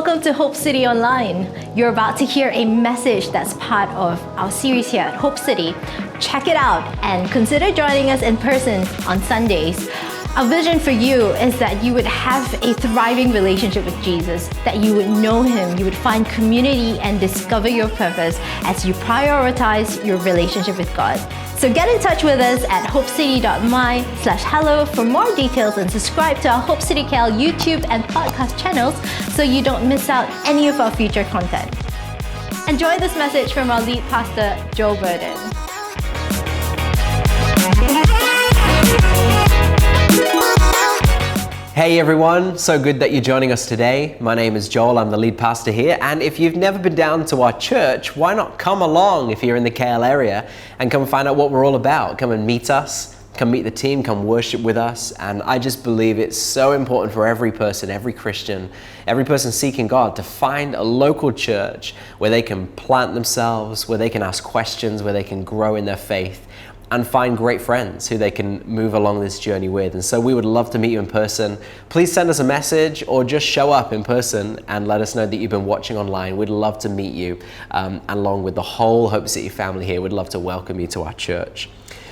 welcome to Hope City Online. You're about to hear a message that's part of our series here at Hope City. Check it out and consider joining us in person on Sundays. Our vision for you is that you would have a thriving relationship with Jesus, that you would know Him, you would find community and discover your purpose as you prioritize your relationship with God. So get in touch with us at hopecity.my/hello for more details and subscribe to our Hope City Cal YouTube and podcast channels so you don't miss out any of our future content. Enjoy this message from our lead pastor, Joe Burden. Hey everyone, so good that you're joining us today. My name is Joel, I'm the lead pastor here, and if you've never been down to our church, why not come along if you're in the KL area and come find out what we're all about. Come and meet us, come meet the team, come worship with us, and I just believe it's so important for every person, every Christian, every person seeking God to find a local church where they can plant themselves, where they can ask questions, where they can grow in their faith, and find great friends who they can move along this journey with. And so we would love to meet you in person. Please send us a message or just show up in person and let us know that you've been watching online. We'd love to meet you along with the whole Hope City family here. We'd love to welcome you to our church.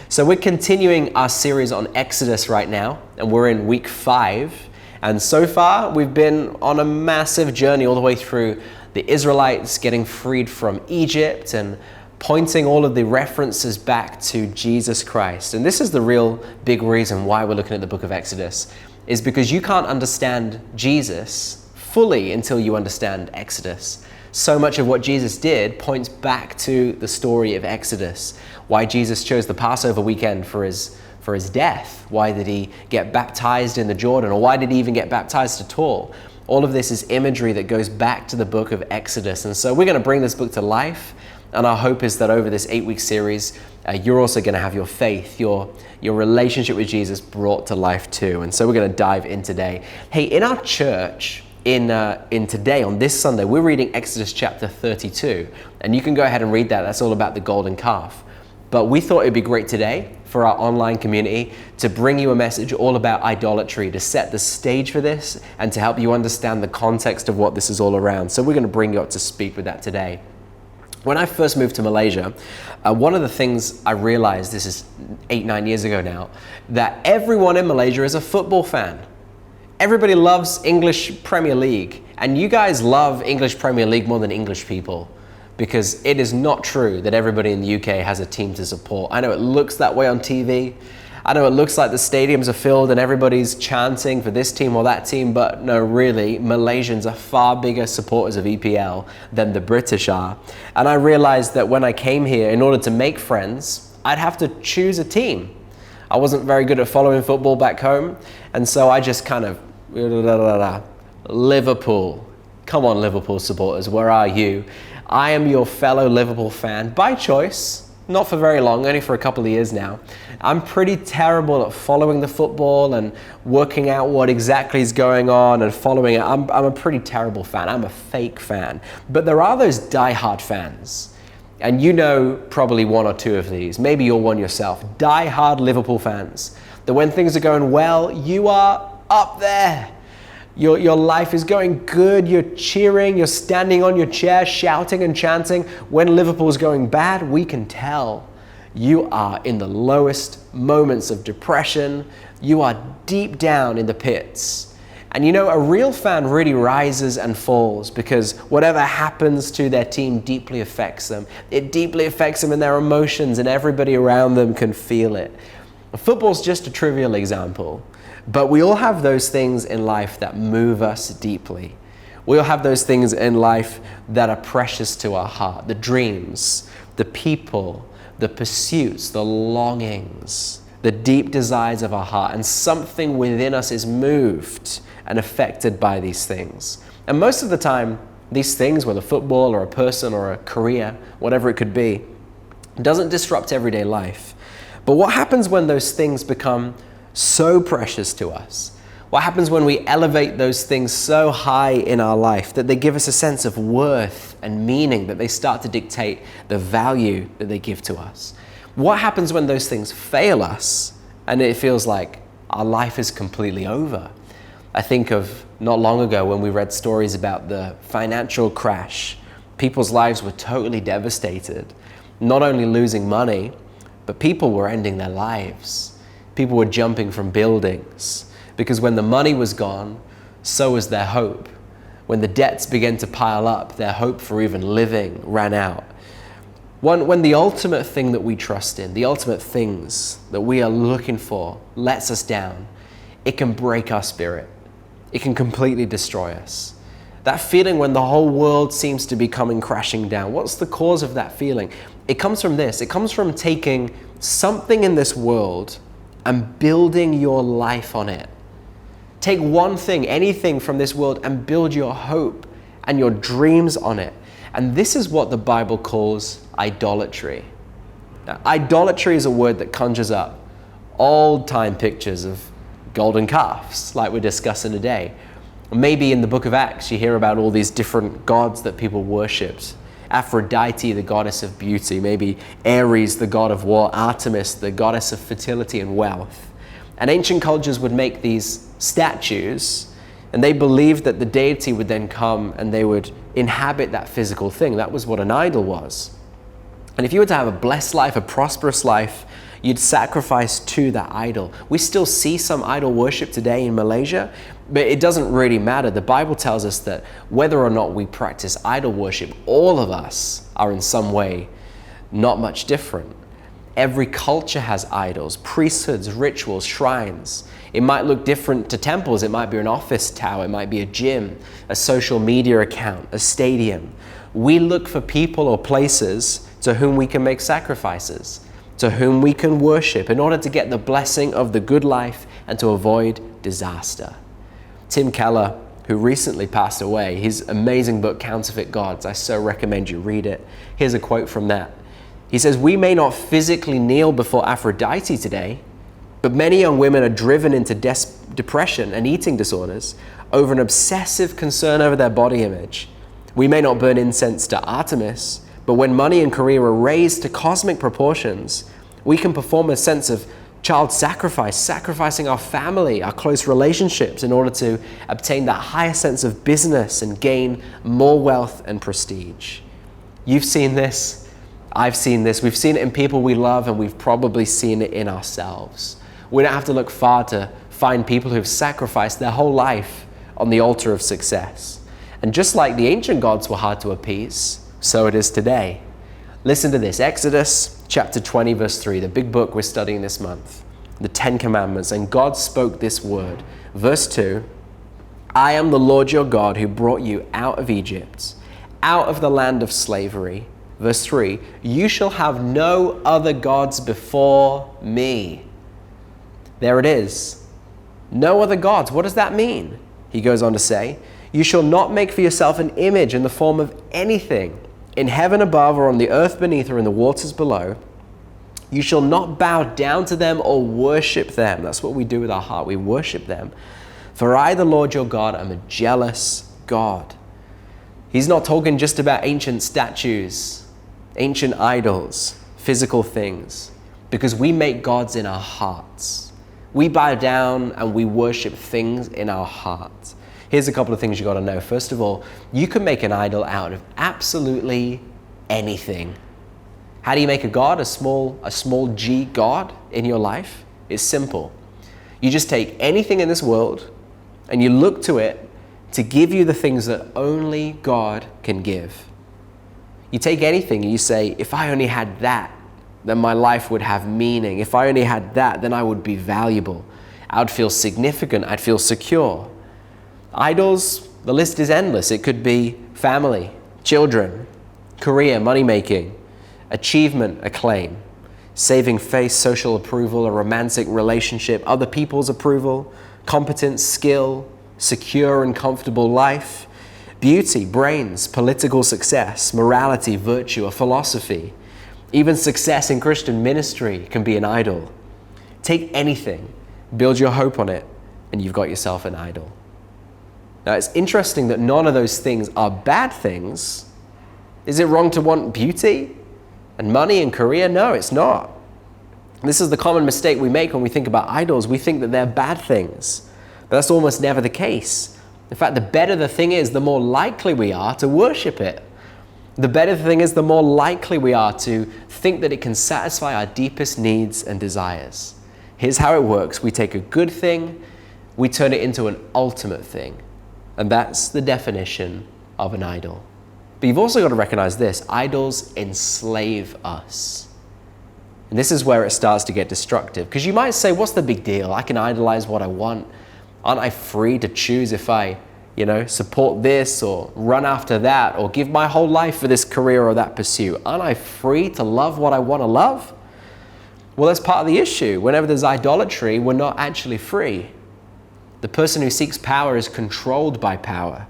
So we're continuing our series on Exodus right now, and we're in week 5. And so far we've been on a massive journey all the way through the Israelites getting freed from Egypt and pointing all of the references back to Jesus Christ. And this is the real big reason why we're looking at the book of Exodus, is because you can't understand Jesus fully until you understand Exodus. So much of what Jesus did points back to the story of Exodus. Why Jesus chose the Passover weekend for his death. Why did he get baptized in the Jordan? Or why did he even get baptized at all? All of this is imagery that goes back to the book of Exodus. And so we're going to bring this book to life. And our hope is that over this 8-week series, you're also going to have your faith, your relationship with Jesus brought to life too. And so we're going to dive in today. Hey, in our church, in today, on this Sunday, we're reading Exodus chapter 32. And you can go ahead and read that. That's all about the golden calf. But we thought it'd be great today for our online community to bring you a message all about idolatry, to set the stage for this and to help you understand the context of what this is all around. So we're going to bring you up to speed with that today. When I first moved to Malaysia, one of the things I realized, this is 8-9 years ago now, that everyone in Malaysia is a football fan. Everybody loves English Premier League, and you guys love English Premier League more than English people, because it is not true that everybody in the UK has a team to support. I know it looks that way on TV. I know it looks like the stadiums are filled and everybody's chanting for this team or that team, but no, really, Malaysians are far bigger supporters of EPL than the British are. And I realized that when I came here, in order to make friends, I'd have to choose a team. I wasn't very good at following football back home, and so I just kind of, Liverpool. Come on, Liverpool supporters, where are you? I am your fellow Liverpool fan by choice. Not for very long, only for a couple of years now. I'm pretty terrible at following the football and working out what exactly is going on and following it. I'm a pretty terrible fan. I'm a fake fan. But there are those diehard fans. And you know probably one or two of these. Maybe you're one yourself. Diehard Liverpool fans. That when things are going well, you are up there. Your life is going good, you're cheering, you're standing on your chair, shouting and chanting. When Liverpool's going bad, we can tell. You are in the lowest moments of depression. You are deep down in the pits. And you know, a real fan really rises and falls because whatever happens to their team deeply affects them. It deeply affects them in their emotions, and everybody around them can feel it. Football's just a trivial example. But we all have those things in life that move us deeply. We all have those things in life that are precious to our heart. The dreams, the people, the pursuits, the longings, the deep desires of our heart. And something within us is moved and affected by these things. And most of the time, these things, whether football or a person or a career, whatever it could be, doesn't disrupt everyday life. But what happens when those things become so precious to us? What happens when we elevate those things so high in our life that they give us a sense of worth and meaning, that they start to dictate the value that they give to us? What happens when those things fail us and it feels like our life is completely over? I think of not long ago when we read stories about the financial crash. People's lives were totally devastated. Not only losing money, but people were ending their lives. People were jumping from buildings because when the money was gone, so was their hope. When the debts began to pile up, their hope for even living ran out. When the ultimate thing that we trust in, the ultimate things that we are looking for lets us down, it can break our spirit. It can completely destroy us. That feeling when the whole world seems to be coming crashing down, what's the cause of that feeling? It comes from this. It comes from taking something in this world and building your life on it. Take one thing, anything from this world, and build your hope and your dreams on it. And this is what the Bible calls idolatry. Now, idolatry is a word that conjures up old-time pictures of golden calves, like we're discussing today. Maybe in the book of Acts, you hear about all these different gods that people worshipped. Aphrodite, the goddess of beauty. Maybe Ares, the god of war. Artemis, the goddess of fertility and wealth. And ancient cultures would make these statues, and they believed that the deity would then come and they would inhabit that physical thing. That was what an idol was. And if you were to have a blessed life, a prosperous life, you'd sacrifice to that idol. We still see some idol worship today in Malaysia, but it doesn't really matter. The Bible tells us that whether or not we practice idol worship, all of us are in some way not much different. Every culture has idols, priesthoods, rituals, shrines. It might look different to temples. It might be an office tower. It might be a gym, a social media account, a stadium. We look for people or places to whom we can make sacrifices, to whom we can worship in order to get the blessing of the good life and to avoid disaster. Tim Keller, who recently passed away, his amazing book, Counterfeit Gods, I so recommend you read it. Here's a quote from that. He says, "We may not physically kneel before Aphrodite today, but many young women are driven into depression and eating disorders over an obsessive concern over their body image. We may not burn incense to Artemis, but when money and career are raised to cosmic proportions, we can perform a sense of child sacrifice, sacrificing our family, our close relationships in order to obtain that higher sense of business and gain more wealth and prestige." You've seen this. I've seen this. We've seen it in people we love, and we've probably seen it in ourselves. We don't have to look far to find people who've sacrificed their whole life on the altar of success. And just like the ancient gods were hard to appease, so it is today. Listen to this, Exodus chapter 20, verse 3, the big book we're studying this month, the 10 Commandments. And God spoke this word. Verse 2, "I am the Lord your God who brought you out of Egypt, out of the land of slavery." Verse 3, "You shall have no other gods before me." There it is. No other gods. What does that mean? He goes on to say, "You shall not make for yourself an image in the form of anything in heaven above or on the earth beneath or in the waters below. You shall not bow down to them or worship them." That's what we do with our heart. We worship them. "For I, the Lord your God, am a jealous God." He's not talking just about ancient statues, ancient idols, physical things, because we make gods in our hearts. We bow down and we worship things in our heart. Here's a couple of things you got to know. First of all, you can make an idol out of absolutely anything. How do you make a god, a small g god in your life? It's simple. You just take anything in this world and you look to it to give you the things that only God can give. You take anything and you say, if I only had that, then my life would have meaning. If I only had that, then I would be valuable. I would feel significant. I'd feel secure. Idols, the list is endless. It could be family, children, career, money-making, achievement, acclaim, saving face, social approval, a romantic relationship, other people's approval, competence, skill, secure and comfortable life, beauty, brains, political success, morality, virtue, a philosophy. Even success in Christian ministry can be an idol. Take anything, build your hope on it, and you've got yourself an idol. Now, it's interesting that none of those things are bad things. Is it wrong to want beauty and money and career? No, it's not. This is the common mistake we make when we think about idols. We think that they're bad things. But that's almost never the case. In fact, the better the thing is, the more likely we are to worship it. The better the thing is, the more likely we are to think that it can satisfy our deepest needs and desires. Here's how it works. We take a good thing, we turn it into an ultimate thing. And that's the definition of an idol. But you've also got to recognize this: idols enslave us. And this is where it starts to get destructive. Because you might say, what's the big deal? I can idolize what I want. Aren't I free to choose if I, support this or run after that or give my whole life for this career or that pursuit? Aren't I free to love what I want to love? Well, that's part of the issue. Whenever there's idolatry, we're not actually free. The person who seeks power is controlled by power.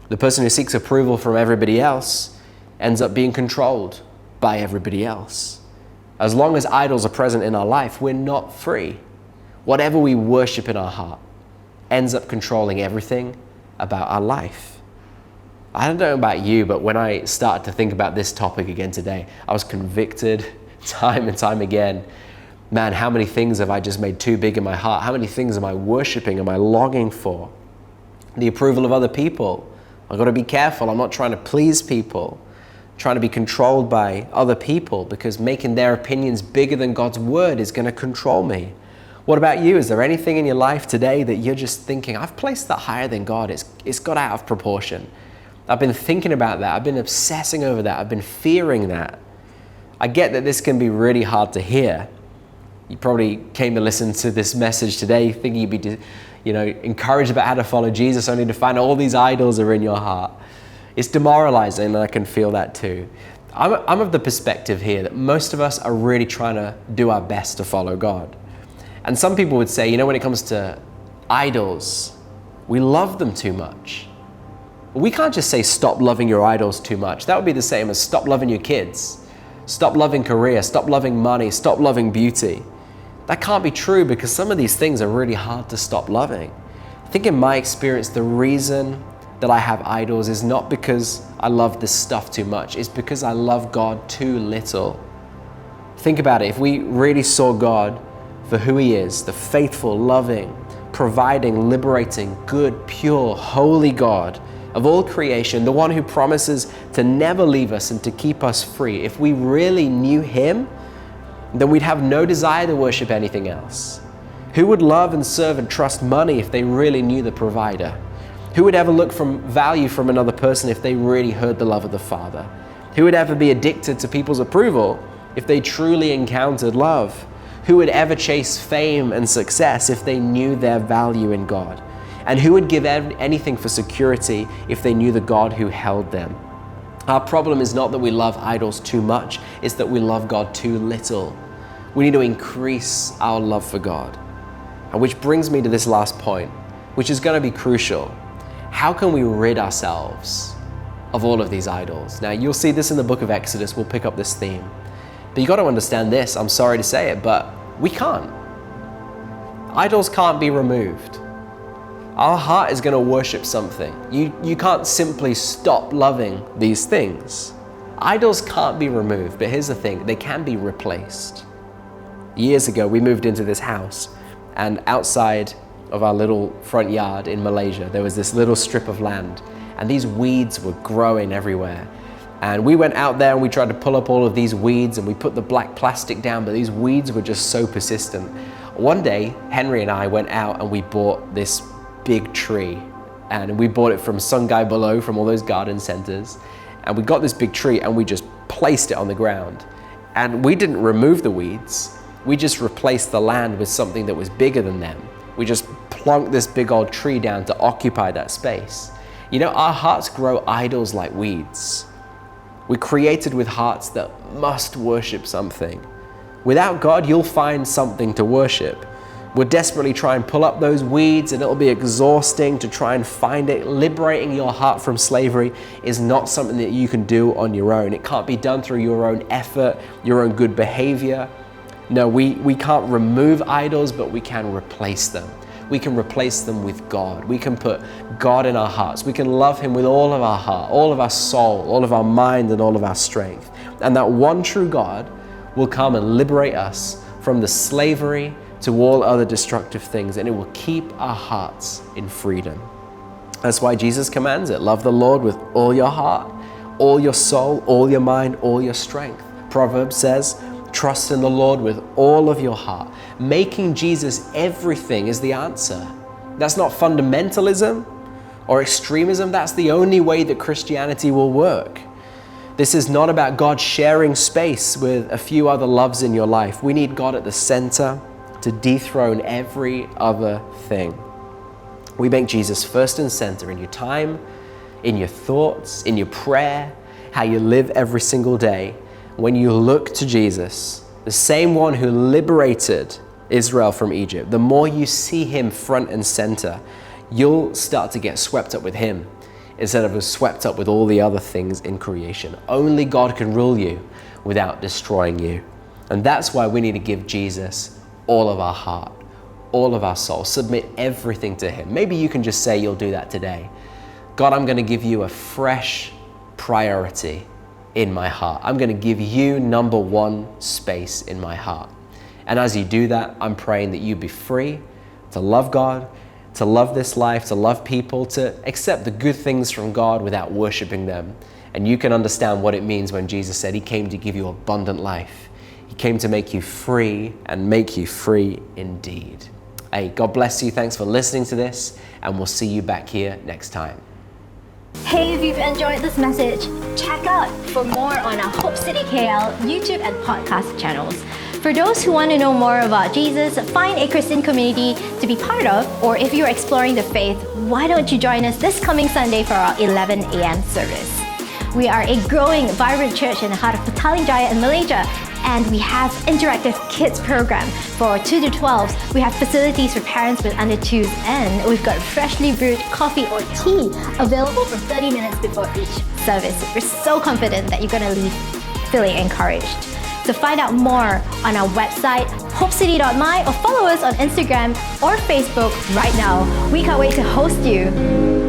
The person who seeks approval from everybody else ends up being controlled by everybody else. As long as idols are present in our life, we're not free. Whatever we worship in our heart ends up controlling everything about our life. I don't know about you, but when I started to think about this topic again today, I was convicted time and time again. Man, how many things have I just made too big in my heart? How many things am I worshiping? Am I longing for? The approval of other people. I've got to be careful. I'm not trying to please people. I'm trying to be controlled by other people, because making their opinions bigger than God's word is going to control me. What about you? Is there anything in your life today that you're just thinking, I've placed that higher than God? It's got out of proportion. I've been thinking about that. I've been obsessing over that. I've been fearing that. I get that this can be really hard to hear. You probably came to listen to this message today thinking you'd be, encouraged about how to follow Jesus, only to find all these idols are in your heart. It's demoralizing, and I can feel that too. I'm of the perspective here that most of us are really trying to do our best to follow God. And some people would say, when it comes to idols, we love them too much. We can't just say stop loving your idols too much. That would be the same as stop loving your kids, stop loving career, stop loving money, stop loving beauty. That can't be true, because some of these things are really hard to stop loving. I think in my experience, the reason that I have idols is not because I love this stuff too much. It's because I love God too little. Think about it. If we really saw God for who He is, the faithful, loving, providing, liberating, good, pure, holy God of all creation, the one who promises to never leave us and to keep us free, if we really knew Him, then we'd have no desire to worship anything else. Who would love and serve and trust money if they really knew the provider? Who would ever look for value from another person if they really heard the love of the Father? Who would ever be addicted to people's approval if they truly encountered love? Who would ever chase fame and success if they knew their value in God? And who would give anything for security if they knew the God who held them? Our problem is not that we love idols too much, it's that we love God too little. We need to increase our love for God. And which brings me to this last point, which is going to be crucial. How can we rid ourselves of all of these idols? Now, you'll see this in the book of Exodus. We'll pick up this theme. But you got to understand this. I'm sorry to say it, but we can't. Idols can't be removed. Our heart is going to worship something. You can't simply stop loving these things. Idols can't be removed, but here's the thing, they can be replaced. Years ago, we moved into this house, and outside of our little front yard in Malaysia, there was this little strip of land, and these weeds were growing everywhere. And we went out there and we tried to pull up all of these weeds, and we put the black plastic down, but these weeds were just so persistent. One day, Henry and I went out and we bought this big tree, and we bought it from Sungai Below, from all those garden centers. And we got this big tree and we just placed it on the ground. And we didn't remove the weeds. We just replaced the land with something that was bigger than them. We just plonked this big old tree down to occupy that space. Our hearts grow idols like weeds. We're created with hearts that must worship something. Without God, you'll find something to worship. We'll desperately try and pull up those weeds, and it'll be exhausting to try and find it. Liberating your heart from slavery is not something that you can do on your own. It can't be done through your own effort, your own good behavior. No, we can't remove idols, but we can replace them. We can replace them with God. We can put God in our hearts. We can love Him with all of our heart, all of our soul, all of our mind, and all of our strength. And that one true God will come and liberate us from the slavery to all other destructive things, and it will keep our hearts in freedom. That's why Jesus commands it. Love the Lord with all your heart, all your soul, all your mind, all your strength. Proverbs says, trust in the Lord with all of your heart. Making Jesus everything is the answer. That's not fundamentalism or extremism. That's the only way that Christianity will work. This is not about God sharing space with a few other loves in your life. We need God at the center to dethrone every other thing. We make Jesus first and center in your time, in your thoughts, in your prayer, how you live every single day. When you look to Jesus, the same one who liberated Israel from Egypt, the more you see him front and center, you'll start to get swept up with him instead of swept up with all the other things in creation. Only God can rule you without destroying you. And that's why we need to give Jesus all of our heart, all of our soul, submit everything to him. Maybe you can just say you'll do that today. God, I'm going to give you a fresh priority in my heart. I'm going to give you number one space in my heart. And as you do that, I'm praying that you be free to love God, to love this life, to love people, to accept the good things from God without worshiping them. And you can understand what it means when Jesus said he came to give you abundant life. He came to make you free and make you free indeed. Hey, God bless you. Thanks for listening to this, and we'll see you back here next time. Hey, if you've enjoyed this message, check out for more on our Hope City KL YouTube and podcast channels. For those who want to know more about Jesus, find a Christian community to be part of, or if you're exploring the faith, why don't you join us this coming Sunday for our 11 a.m. service? We are a growing, vibrant church in the heart of Petaling Jaya in Malaysia, and we have interactive kids program for 2 to 12s. We have facilities for parents with under 2s, and we've got freshly brewed coffee or tea available for 30 minutes before each service. We're so confident that you're going to leave feeling encouraged. To find out more on our website, hopecity.my, or follow us on Instagram or Facebook right now. We can't wait to host you.